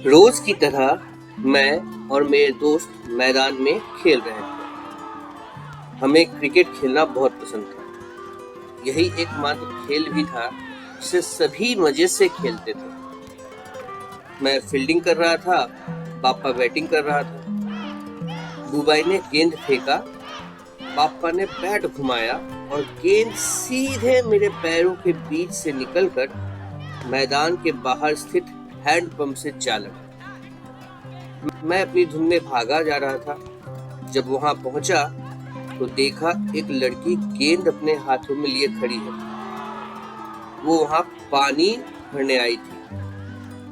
रोज की तरह मैं और मेरे दोस्त मैदान में खेल रहे थे। हमें क्रिकेट खेलना बहुत पसंद था। यही एकमात्र खेल भी था जिसे सभी मजे से खेलते थे। मैं फील्डिंग कर रहा था, पापा बैटिंग कर रहा था। बुबाई ने गेंद फेंका, पापा ने बैट घुमाया और गेंद सीधे मेरे पैरों के बीच से निकलकर मैदान के बाहर स्थित हैंडपंप से जा लगा। मैं अपनी धुन में भागा जा रहा था। जब वहां पहुंचा तो देखा एक लड़की गेंद अपने हाथों में लिए खड़ी है। वो वहां पानी भरने आई थी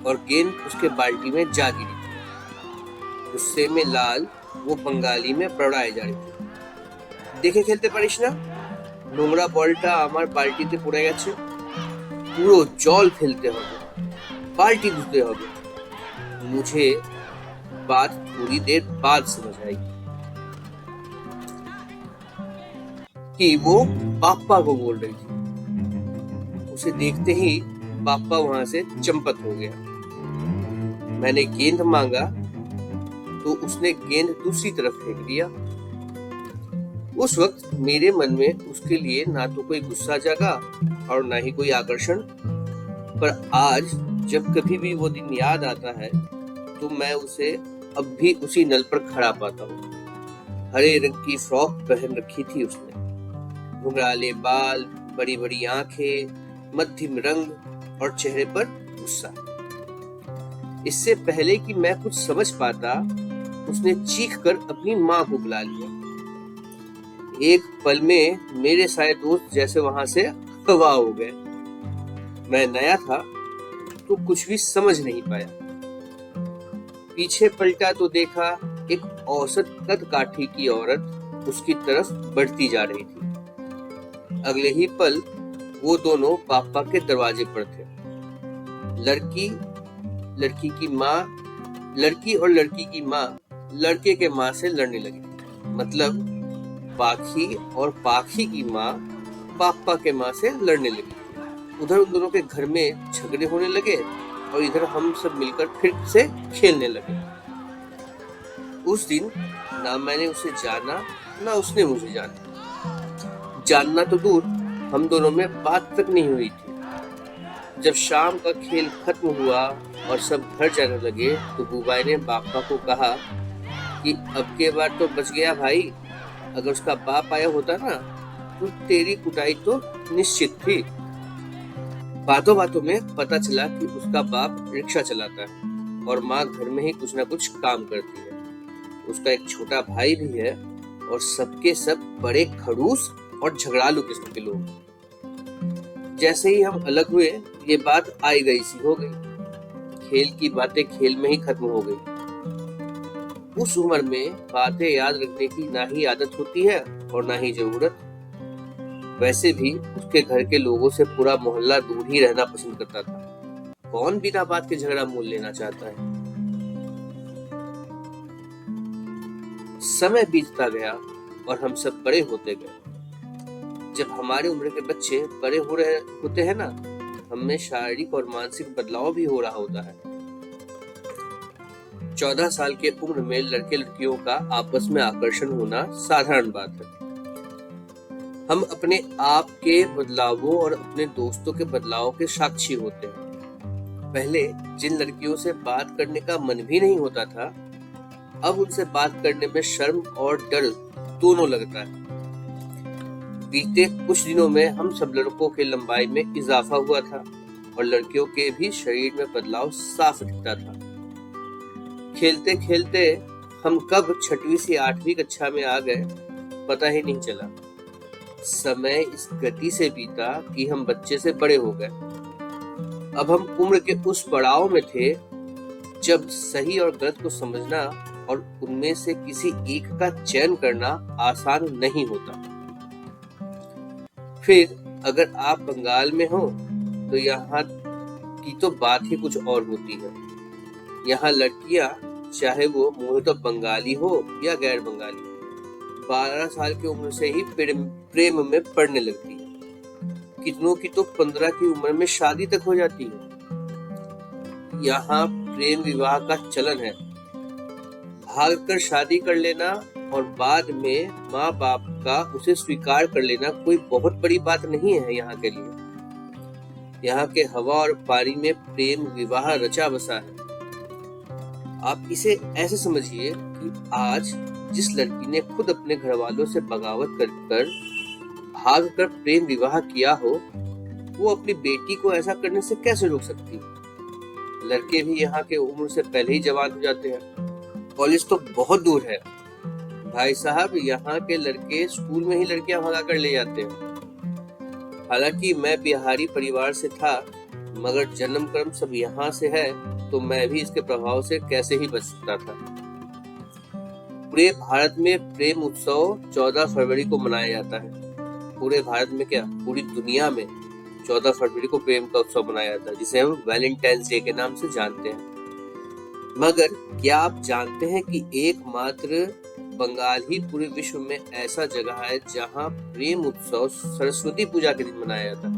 और गेंद उसके बाल्टी में जा गिरी थी। गुस्से में लाल वो बंगाली में बड़ाए जा रही थी। देखे खेलते पारिस ना, নোংরা বলটা আমার বালতিতে পড়ে গেছে। পুরো জল ফেলতে হবে, बाल्टी धुते হবে। मुझे बात थोड़ी देर बाद समझ आई कि वो पापा को बोल रही थी। उसे देखते ही पापा वहां से चंपत हो गया। मैंने गेंद मांगा तो उसने गेंद दूसरी तरफ फेंक दिया। उस वक्त मेरे मन में उसके लिए ना तो कोई गुस्सा जागा और ना ही कोई आकर्षण। पर आज जब कभी भी वो दिन याद आता है तो मैं उसे अब भी उसी नल पर खड़ा पाता हूँ। हरे रंग की फ्रॉक पहन रखी थी उसने, घुंघराले बाल, बड़ी बड़ी आंखें, मध्यम रंग और चेहरे पर गुस्सा। इससे पहले कि मैं कुछ समझ पाता, उसने चीख कर अपनी माँ को बुला लिया। एक पल में मेरे सारे दोस्त जैसे वहां से हवा हो गए। मैं नया था तो कुछ भी समझ नहीं पाया। पीछे पलटा तो देखा एक औसत कद काठी की औरत उसकी तरफ बढ़ती जा रही थी। अगले ही पल वो दोनों पापा के दरवाजे पर थे। लड़की और लड़की की माँ लड़के के माँ से लड़ने लगी। मतलब पाखी और पाखी की माँ पापा के माँ से लड़ने लगी। उधर उन दोनों के घर में झगड़े होने लगे और इधर हम सब मिलकर फिर से खेलने लगे। उस दिन ना मैंने उसे जाना ना उसने मुझे जाना। जानना तो दूर, हम दोनों में बात तक नहीं हुई थी। जब शाम का खेल खत्म हुआ और सब घर जाने लगे तो बुबाई ने पापा को कहा कि अब के बार तो बच गया भाई। अगर उसका बाप आया होता ना तो तेरी कुटाई तो निश्चित थी। बातों बातों में पता चला कि उसका बाप रिक्शा चलाता है और माँ घर में ही कुछ ना कुछ काम करती है। उसका एक छोटा भाई भी है और सबके सब बड़े खड़ूस और झगड़ालू किस्म के लोग। जैसे ही हम अलग हुए ये बात आई गई सी हो गई। खेल की बातें खेल में ही खत्म हो गई। उस उम्र में बातें याद रखने की ना ही आदत होती है और ना ही जरूरत। वैसे भी उसके घर के लोगों से पूरा मोहल्ला दूर ही रहना पसंद करता था। कौन बिना बात के झगड़ा मोल लेना चाहता है। समय बीतता गया और हम सब बड़े होते गए। जब हमारे उम्र के बच्चे बड़े हो रहे होते हैं ना, हमें शारीरिक और मानसिक बदलाव भी हो रहा होता है। 14 साल के उम्र में लड़के लड़कियों का आपस में आकर्षण होना साधारण बात है। हम अपने आप के बदलावों और अपने दोस्तों के बदलाव के साक्षी होते हैं। पहले जिन लड़कियों से बात करने का मन भी नहीं होता था, अब उनसे बात करने में शर्म और डर दोनों लगता है। बीते कुछ दिनों में हम सब लड़कों के लंबाई में इजाफा हुआ था और लड़कियों के भी शरीर में बदलाव साफ दिखता था। खेलते खेलते हम कब 6वीं से 8वीं कक्षा में आ गए पता ही नहीं चला। समय इस गति से बीता कि हम बच्चे से बड़े हो गए। अब हम उम्र के उस पड़ाव में थे जब सही और गलत को समझना और उनमें से किसी एक का चयन करना आसान नहीं होता। फिर अगर आप बंगाल में हो तो यहाँ की तो बात ही कुछ और होती है। यहाँ लड़कियां चाहे वो मुझे तो बंगाली हो या गैर बंगाली, 12 साल की उम्र से ही प्रेम में पड़ने लगती है। कितनों की तो 15 की उम्र में शादी तक हो जाती है। यहाँ प्रेम विवाह का चलन है। भागकर शादी कर लेना और बाद में माँ बाप का उसे स्वीकार कर लेना कोई बहुत बड़ी बात नहीं है यहाँ के लिए। यहाँ के हवा और पानी में प्रेम विवाह रचा बसा है। आप इसे ऐसे समझिए कि आज जिस लड़की ने खुद अपने घर वालों से बगावत कर भागकर प्रेम विवाह किया हो, वो अपनी बेटी को ऐसा करने से कैसे रोक सकती है। लड़के भी यहाँ के उम्र से पहले ही जवान हो जाते हैं। कॉलेज तो बहुत दूर है भाई साहब, यहाँ के लड़के स्कूल में ही लड़कियां भगा कर ले जाते हैं। हालांकि मैं बिहारी परिवार से था, मगर जन्म कर्म सब यहाँ से है, तो मैं भी इसके प्रभाव से कैसे ही बच सकता था। पूरे भारत में प्रेम उत्सव 14 फरवरी को मनाया जाता है। पूरे भारत में क्या, पूरी दुनिया में 14 फरवरी को प्रेम का उत्सव मनाया जाता है, जिसे हम वैलेंटाइंस डे के नाम से जानते हैं। मगर क्या आप जानते हैं कि एकमात्र बंगाल ही पूरे विश्व में ऐसा जगह है जहां प्रेम उत्सव सरस्वती पूजा के दिन मनाया जाता है।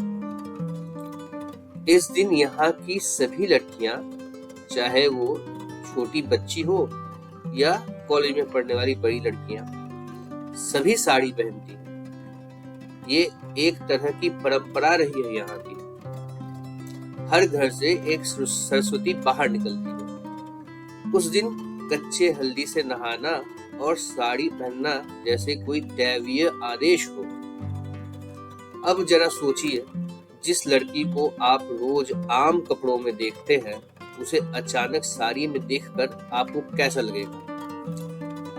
इस दिन यहाँ की सभी लड़कियां, चाहे वो छोटी बच्ची हो या कॉलेज में पढ़ने वाली बड़ी लड़कियां, सभी साड़ी पहनती हैं। ये एक तरह की परंपरा रही है यहाँ की। हर घर से एक सरस्वती बाहर निकलती है। उस दिन कच्चे हल्दी से नहाना और साड़ी पहनना जैसे कोई दैवीय आदेश हो। अब जरा सोचिए, जिस लड़की को आप रोज आम कपड़ों में देखते हैं, उसे अचानक साड़ी में देखकर आपको कैसा लगेगा।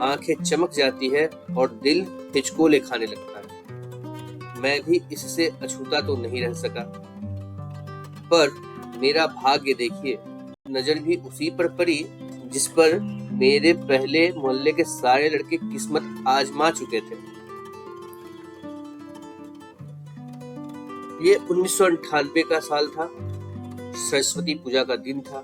आंखें चमक जाती है और दिल हिचकोले खाने लगता है। मैं भी इससे अछूता तो नहीं रह सका, पर मेरा भाग्य देखिए, नजर भी उसी पर पड़ी जिस पर मेरे पहले मोहल्ले के सारे लड़के किस्मत आजमा चुके थे। ये 1998 का साल था। सरस्वती पूजा का दिन था।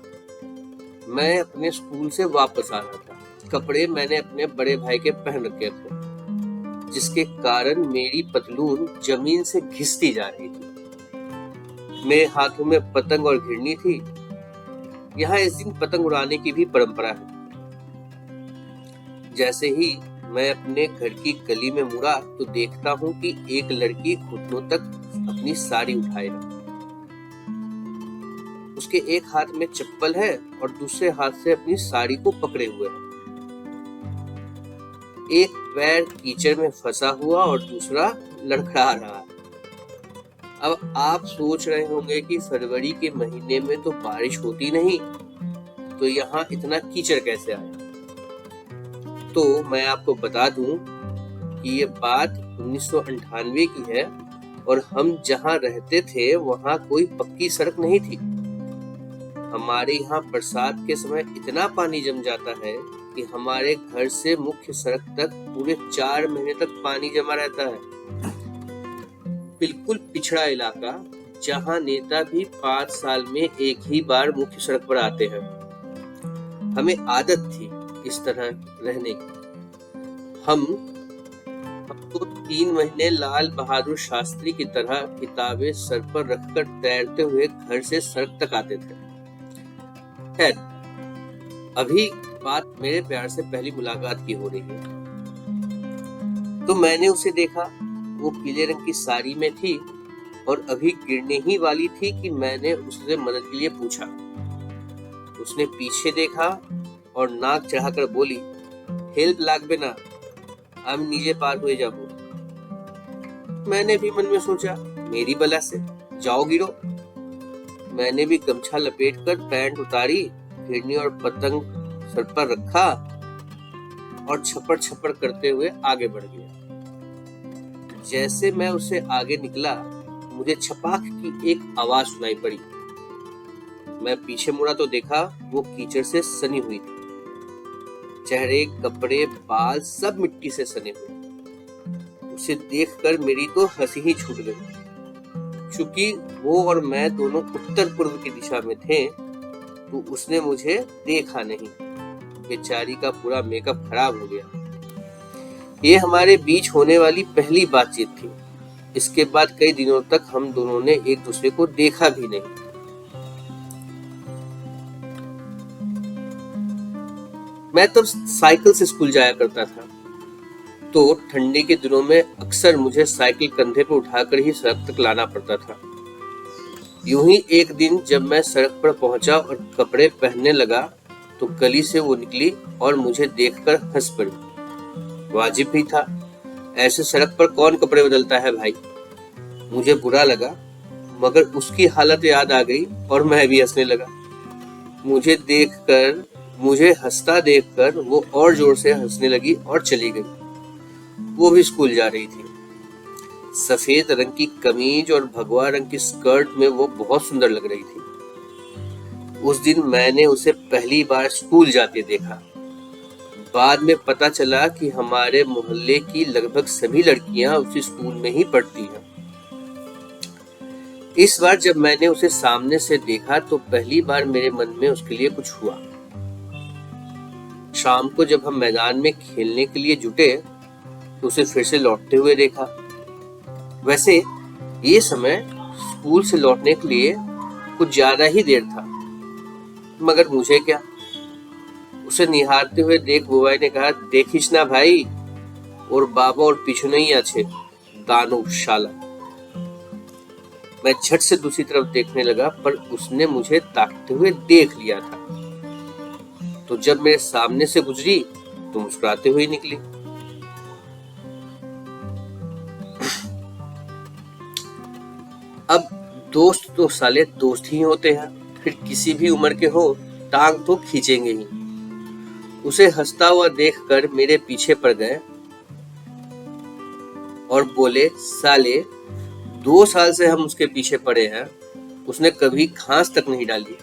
मैं अपने स्कूल से वापस आ रहा था। कपड़े मैंने अपने बड़े भाई के पहन रखे थे, जिसके कारण मेरी पतलून जमीन से घिसती जा रही थी। मेरे हाथों में पतंग और घिरनी थी। यहाँ इस दिन पतंग उड़ाने की भी परंपरा है। जैसे ही मैं अपने घर की गली में मुड़ा तो देखता हूँ कि एक लड़की घुटनों तक अपनी साड़ी उठाए रखी। उसके एक हाथ में चप्पल है और दूसरे हाथ से अपनी साड़ी को पकड़े हुए है। एक पैर कीचड़ में फंसा हुआ और दूसरा लड़खड़ा रहा है। अब आप सोच रहे होंगे कि फरवरी के महीने में तो बारिश होती नहीं, तो यहाँ इतना कीचड़ कैसे आया। तो मैं आपको बता दूं कि ये बात 1998 की है और हम जहाँ रहते थे वहाँ कोई पक्की सड़क नहीं थी। हमारे यहाँ बरसात के समय इतना पानी जम जाता है कि हमारे घर से मुख्य सड़क तक पूरे 4 महीने तक पानी जमा रहता है। बिल्कुल पिछड़ा इलाका, जहाँ नेता भी 5 साल में एक ही बार मुख्य सड़क पर आते हैं। हमें आदत थी इस तरह रहने की। हम तो 3 महीने लाल बहादुर शास्त्री की तरह किताबें सर पर रखकर तैरते हुए घर से सड़क तक आते थे। खैर, अभी बात मेरे प्यार से पहली मुलाकात की हो रही है। तो मैंने उसे देखा। वो पीले रंग की साड़ी में थी और अभी गिरने ही वाली थी कि मैंने उससे मदद के लिए पूछा। उसने पीछे देखा और नाक चढ़ाकर बोली, हेल्प लागबे ना, हम नीचे पार हुए जाबो। मैंने भी मन में सोचा, मेरी बला से जाओ गिरो। मैंने भी गमछा लपेटकर पैंट उतारी, घिरनी और पतंग सर पर रखा और छप्पड़ छप्पड़ करते हुए आगे बढ़ गया। जैसे मैं उससे आगे निकला, मुझे छपाक की एक आवाज सुनाई पड़ी। मैं पीछे मुड़ा तो देखा वो कीचड़ से सनी हुई थी। चेहरे, कपड़े, बाल सब मिट्टी से सने हुए। उसे देखकर मेरी तो हंसी ही छूट गई। चूंकि वो और मैं दोनों उत्तर पूर्व की दिशा में थे, तो उसने मुझे देखा नहीं। बेचारी का पूरा मेकअप खराब हो गया। ये हमारे बीच होने वाली पहली बातचीत थी। इसके बाद कई दिनों तक हम दोनों ने एक दूसरे को देखा भी नहीं। मैं तब साइकिल से स्कूल जाया करता था, तो ठंडी के दिनों में अक्सर मुझे साइकिल कंधे पर उठाकर ही सड़क तक लाना पड़ता था। यूं ही एक दिन जब मैं सड़क पर पहुंचा और कपड़े पहनने लगा, तो गली से वो निकली और मुझे देखकर हंस पड़ी। वाजिब भी था, ऐसे सड़क पर कौन कपड़े बदलता है भाई। मुझे बुरा लगा, मगर उसकी हालत याद आ गई और मैं भी हंसने लगा। मुझे हंसता देखकर वो और जोर से हंसने लगी और चली गई। वो भी स्कूल जा रही थी। सफेद रंग की कमीज और भगवा रंग की स्कर्ट में वो बहुत सुंदर लग रही थी। उस दिन मैंने उसे पहली बार स्कूल जाते देखा। बाद में पता चला कि हमारे मोहल्ले की लगभग सभी लड़कियां उसी स्कूल में ही पढ़ती हैं। इस बार जब मैंने उसे सामने से देखा तो पहली बार मेरे मन में उसके लिए कुछ हुआ। शाम को जब हम मैदान में खेलने के लिए जुटे तो उसे फिर से लौटते हुए देखा। वैसे ये समय स्कूल से लौटने के लिए कुछ ज्यादा ही देर था, मगर मुझे क्या। उसे निहारते हुए देख बुआई ने कहा, देखिस ना भाई, और बाबा और पीछे नहीं आछे दानव शाला। मैं झट से दूसरी तरफ देखने लगा, पर उसने मुझे ताकते हुए देख लिया था। तो जब मेरे सामने से गुजरी तो मुस्कुराते हुए निकली। अब दोस्त तो साले दोस्त ही होते हैं, फिर किसी भी उम्र के हो, टांग तो खींचेंगे ही। उसे हंसता हुआ देखकर मेरे पीछे पड़ गए और बोले, साले 2 साल से हम उसके पीछे पड़े हैं, उसने कभी घास तक नहीं डाली।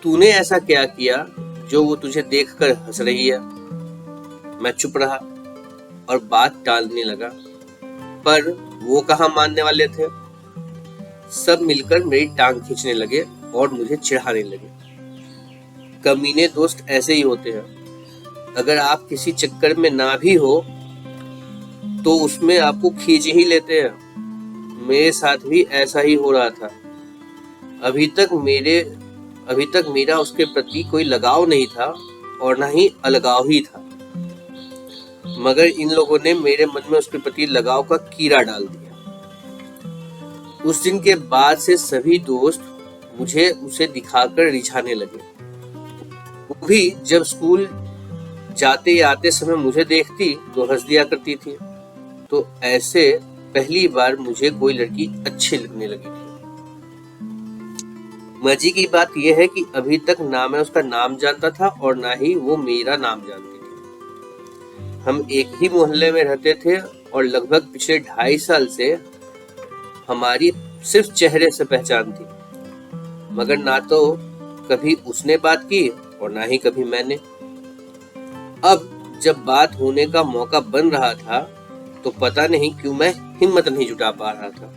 तूने ऐसा क्या किया जो वो तुझे देखकर हंस रही है। मैं चुप रहा और बात टालने लगा, पर वो कहाँ मानने वाले थे। सब मिलकर मेरी टांग खींचने लगे और मुझे चिढ़ाने लगे। कमीने दोस्त ऐसे ही होते हैं, अगर आप किसी चक्कर में ना भी हो तो उसमें आपको खींच ही लेते हैं। मेरे साथ भी ऐसा ही हो रहा था। अभी तक मेरा उसके प्रति कोई लगाव नहीं था और ना ही अलगाव ही था, मगर इन लोगों ने मेरे मन में उसके प्रति लगाव का कीड़ा डाल दिया। उस दिन के बाद से सभी दोस्त मुझे उसे दिखाकर रिझाने लगे। वो भी जब स्कूल जाते या आते समय मुझे देखती तो हंस दिया करती थी। तो ऐसे पहली बार मुझे कोई लड़की अच्छी लगने लगी थी। मजे की बात यह है कि अभी तक ना मैं उसका नाम जानता था और ना ही वो मेरा नाम जानती थी। हम एक ही मोहल्ले में रहते थे और लगभग पिछले 2.5 साल से हमारी सिर्फ चेहरे से पहचान थी, मगर ना तो कभी उसने बात की और ना ही कभी मैंने। अब जब बात होने का मौका बन रहा था तो पता नहीं क्यों मैं हिम्मत नहीं जुटा पा रहा था।